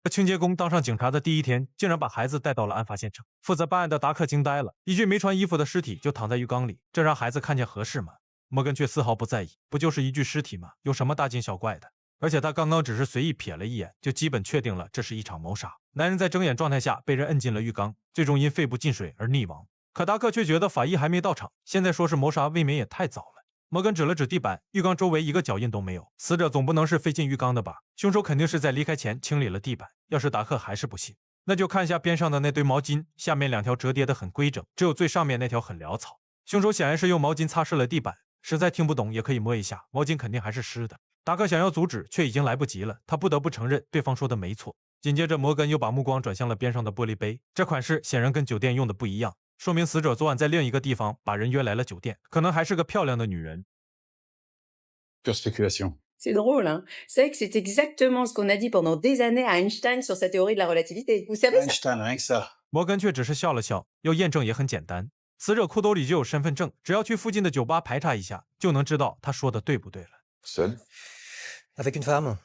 清洁工当上警察的第一天，竟然把孩子带到了案发现场。负责办案的达克惊呆了，一具没穿衣服的尸体就躺在浴缸里，这让孩子看见合适吗？摩根却丝毫不在意，不就是一具尸体吗？有什么大惊小怪的？而且他刚刚只是随意瞥了一眼，就基本确定了这是一场谋杀。男人在睁眼状态下被人摁进了浴缸，最终因肺部进水而溺亡。可达克却觉得法医还没到场，现在说是谋杀未免也太早了。摩根指了指地板，浴缸周围一个脚印都没有，死者总不能是飞进浴缸的吧？凶手肯定是在离开前清理了地板。要是达克还是不信，那就看一下边上的那堆毛巾，下面两条折叠的很规整，只有最上面那条很潦草。凶手显然是用毛巾擦拭了地板，实在听不懂也可以摸一下，毛巾肯定还是湿的。达克想要阻止，却已经来不及了，他不得不承认对方说的没错。紧接着，摩根又把目光转向了边上的玻璃杯，这款式显然跟酒店用的不一样，说明死者昨晚在另一个地方把人约来了酒店，可能还是个漂亮的女人。Pure spéculation. C'est drôle, hein. C'est vrai que c'est exactement ce qu'on a dit pendant des années à Einstein sur sa théorie de la relativité. Vous savez ça? Einstein, rien que ça. 摩根却只是笑了笑，要验证也很简单，死者裤兜里就有身份证，只要去附近的酒吧排查一下，就能知道他说的对不对了。Seul? Avec une femme.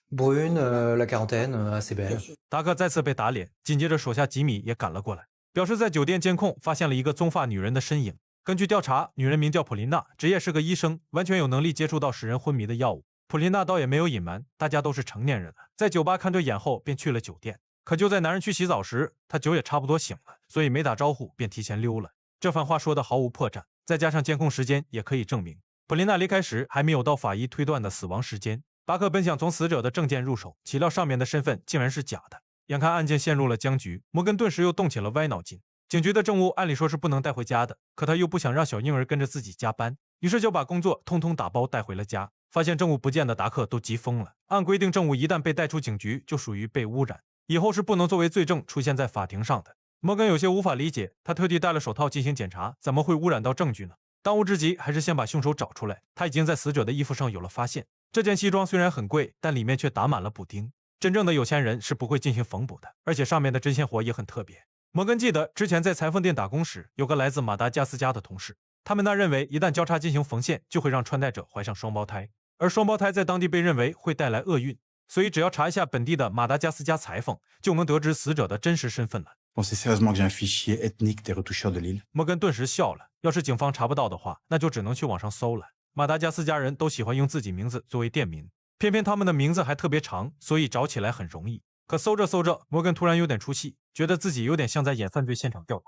Brune, la quarantaine, assez belle. 达克再次被打脸，紧接着手下吉米也赶了过来，表示在酒店监控发现了一个棕发女人的身影。根据调查，女人名叫普琳娜，职业是个医生，完全有能力接触到使人昏迷的药物。普琳娜倒也没有隐瞒，大家都是成年人了，在酒吧看对眼后便去了酒店。可就在男人去洗澡时，他酒也差不多醒了，所以没打招呼便提前溜了。这番话说的毫无破绽，再加上监控时间也可以证明，普琳娜离开时还没有到法医推断的死亡时间。达克本想从死者的证件入手，岂料上面的身份竟然是假的。眼看案件陷入了僵局，摩根顿时又动起了歪脑筋。警局的证物按理说是不能带回家的，可他又不想让小婴儿跟着自己加班，于是就把工作通通打包带回了家。发现证物不见的达克都急疯了。按规定，证物一旦被带出警局，就属于被污染，以后是不能作为罪证出现在法庭上的。摩根有些无法理解，他特地戴了手套进行检查，怎么会污染到证据呢？当务之急还是先把凶手找出来。他已经在死者的衣服上有了发现，这件西装虽然很贵，但里面却打满了补丁。真正的有钱人是不会进行缝补的，而且上面的针线活也很特别。摩根记得之前在裁缝店打工时，有个来自马达加斯加的同事，他们那认为一旦交叉进行缝线，就会让穿戴者怀上双胞胎，而双胞胎在当地被认为会带来厄运，所以只要查一下本地的马达加斯加裁缝，就能得知死者的真实身份了。Pensez sérieusement que j'ai un fichier ethnique des retoucheurs de l'île? 摩根顿时笑了，要是警方查不到的话，那就只能去网上搜了。马达加斯加人都喜欢用自己名字作为店名，偏偏他们的名字还特别长，所以找起来很容易。可搜着搜着，摩根突然有点出戏，觉得自己有点像在演犯罪现场调查。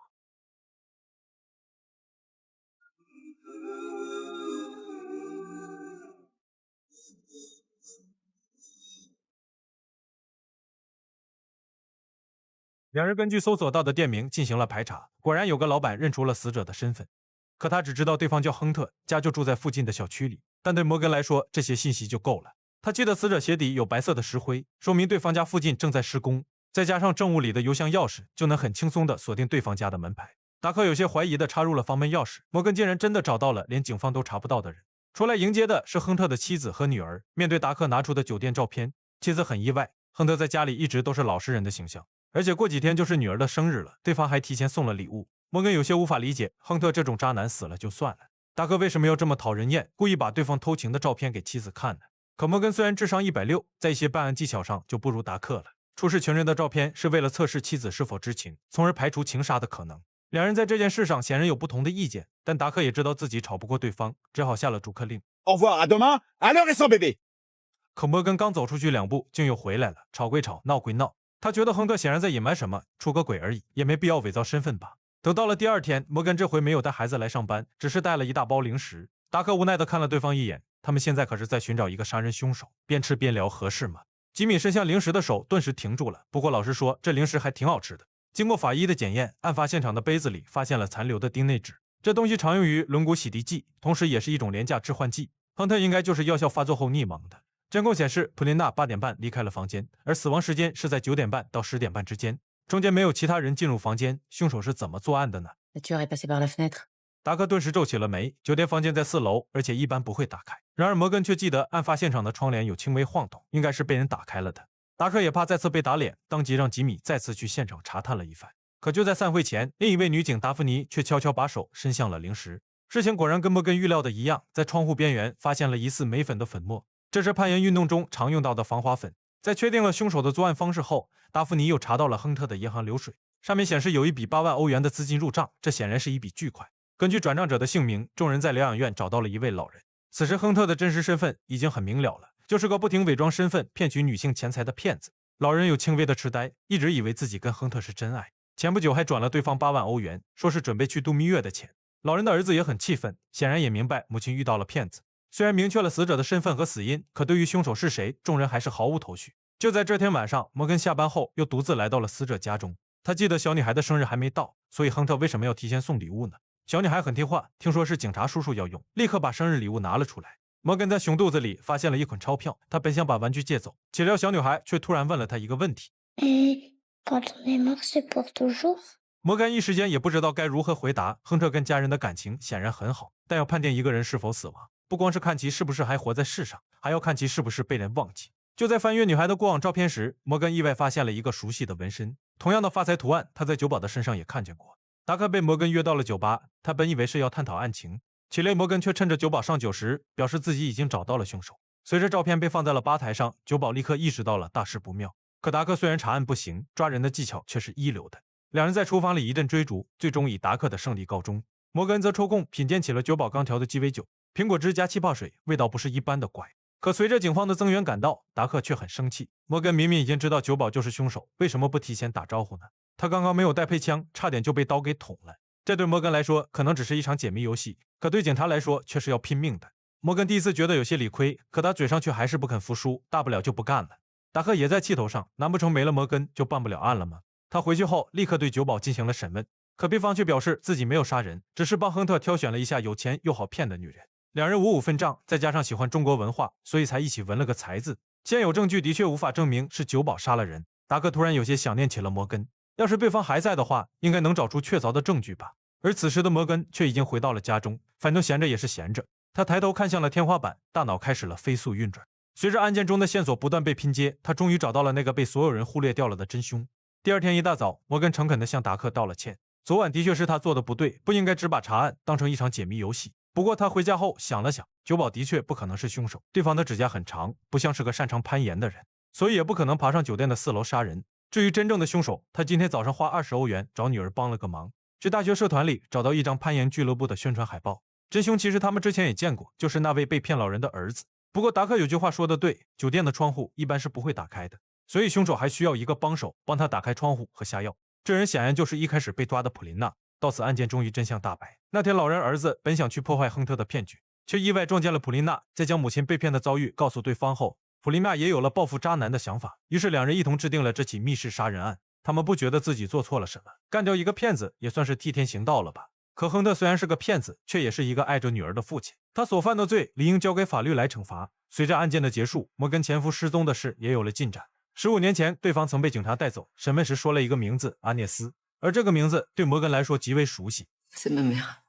两人根据搜索到的店名进行了排查，果然有个老板认出了死者的身份，可他只知道对方叫亨特，家就住在附近的小区里。但对摩根来说，这些信息就够了。他记得死者鞋底有白色的石灰，说明对方家附近正在施工，再加上证物里的邮箱钥匙，就能很轻松地锁定对方家的门牌。达克有些怀疑地插入了房门钥匙，摩根竟然真的找到了连警方都查不到的人。出来迎接的是亨特的妻子和女儿。面对达克拿出的酒店照片，妻子很意外，亨特在家里一直都是老实人的形象，而且过几天就是女儿的生日了，对方还提前送了礼物。摩根有些无法理解，亨特这种渣男死了就算了，达克为什么要这么讨人厌，故意把对方偷情的照片给妻子看呢？可摩根虽然智商160，在一些办案技巧上就不如达克了。出示全人的照片是为了测试妻子是否知情，从而排除情杀的可能。两人在这件事上显然有不同的意见，但达克也知道自己吵不过对方，只好下了逐客令。Au revoir, à demain, à l'heure et sans bébé. 可摩根刚走出去2步，竟又回来了。吵归吵，闹归闹，他觉得亨特显然在隐瞒什么，出个轨而已，也没必要伪造身份吧。等到了第2天，摩根这回没有带孩子来上班，只是带了一大包零食。达克无奈地看了对方一眼，他们现在可是在寻找一个杀人凶手，边吃边聊合适吗？吉米伸向零食的手顿时停住了，不过老实说，这零食还挺好吃的。经过法医的检验，案发现场的杯子里发现了残留的丁内酯，这东西常用于轮毂洗涤剂，同时也是一种廉价致幻剂。亨特应该就是药效发作后溺亡的。监控显示，普琳娜8点半离开了房间，而死亡时间是在9点半到10点半之间，中间没有其他人进入房间。凶手是怎么作案的呢？ Le tueur est passé par la fenêtre. 达克顿时皱起了眉。酒店房间在4楼，而且一般不会打开。然而摩根却记得案发现场的窗帘有轻微晃动，应该是被人打开了的。达克也怕再次被打脸，当即让吉米再次去现场查探了一番。可就在散会前，另一位女警达芙妮却悄悄把手伸向了零食。事情果然跟摩根预料的一样，在窗户边缘发现了疑似镁粉的粉末，这是攀岩运动中常用到的防滑粉。在确定了凶手的作案方式后，达芙妮又查到了亨特的银行流水，上面显示有一笔8万欧元的资金入账，这显然是一笔巨款。根据转账者的姓名，众人在疗养院找到了一位老人。此时亨特的真实身份已经很明了了，就是个不停伪装身份骗取女性钱财的骗子。老人有轻微的痴呆，一直以为自己跟亨特是真爱，前不久还转了对方8万欧元，说是准备去度蜜月的钱。老人的儿子也很气愤，显然也明白母亲遇到了骗子。虽然明确了死者的身份和死因，可对于凶手是谁，众人还是毫无头绪。就在这天晚上，摩根下班后又独自来到了死者家中。他记得小女孩的生日还没到，所以亨特为什么要提前送礼物呢？小女孩很听话，听说是警察叔叔要用，立刻把生日礼物拿了出来。摩根在熊肚子里发现了一捆钞票，他本想把玩具借走，岂料小女孩却突然问了他一个问题。Quand on est mort, c'est pour toujours? 摩根一时间也不知道该如何回答。亨特跟家人的感情显然很好，但要判定一个人是否死亡，不光是看其是不是还活在世上，还要看其是不是被人忘记。就在翻阅女孩的过往照片时，摩根意外发现了一个熟悉的纹身，同样的发财图案，他在酒保的身上也看见过。达克被摩根约到了酒吧，他本以为是要探讨案情，岂料摩根却趁着酒保上酒时，表示自己已经找到了凶手。随着照片被放在了吧台上，酒保立刻意识到了大事不妙。可达克虽然查案不行，抓人的技巧却是一流的。两人在厨房里一阵追逐，最终以达克的胜利告终。摩根则抽空品鉴起了酒保刚调的鸡尾酒，苹果汁加气泡水，味道不是一般的怪。可随着警方的增援赶到，达克却很生气。摩根明明已经知道酒保就是凶手，为什么不提前打招呼呢？他刚刚没有带配枪，差点就被刀给捅了。这对摩根来说可能只是一场解谜游戏，可对警察来说却是要拼命的。摩根第一次觉得有些理亏，可他嘴上却还是不肯服输，大不了就不干了。达克也在气头上，难不成没了摩根就办不了案了吗？他回去后立刻对酒保进行了审问，可对方却表示自己没有杀人，只是帮亨特挑选了一下有钱又好骗的女人。两人五五分账，再加上喜欢中国文化，所以才一起纹了个财字。现有证据的确无法证明是酒保杀了人。达克突然有些想念起了摩根，要是对方还在的话，应该能找出确凿的证据吧。而此时的摩根却已经回到了家中，反正闲着也是闲着。他抬头看向了天花板，大脑开始了飞速运转。随着案件中的线索不断被拼接，他终于找到了那个被所有人忽略掉了的真凶。第二天一大早，摩根诚恳地向达克道了歉。昨晚的确是他做的不对，不应该只把查案当成一场解谜游戏。不过他回家后想了想，酒保的确不可能是凶手，对方的指甲很长，不像是个擅长攀岩的人，所以也不可能爬上酒店的4楼杀人。至于真正的凶手，他今天早上花20欧元找女儿帮了个忙，去大学社团里找到一张攀岩俱乐部的宣传海报。真凶其实他们之前也见过，就是那位被骗老人的儿子。不过达克有句话说得对，酒店的窗户一般是不会打开的，所以凶手还需要一个帮手帮他打开窗户和下药。这人显然就是一开始被抓的普琳娜。到此案件终于真相大白。那天老人儿子本想去破坏亨特的骗局，却意外撞见了普琳娜。在将母亲被骗的遭遇告诉对方后，普琳娜也有了报复渣男的想法，于是两人一同制定了这起密室杀人案。他们不觉得自己做错了什么，干掉一个骗子也算是替天行道了吧。可亨特虽然是个骗子，却也是一个爱着女儿的父亲，他所犯的罪理应交给法律来惩罚。随着案件的结束，摩根前夫失踪的事也有了进展。15年前，对方曾被警察带走，审问时说了一个名字阿涅斯，而这个名字对摩根来说极为熟悉。C'est ma mère.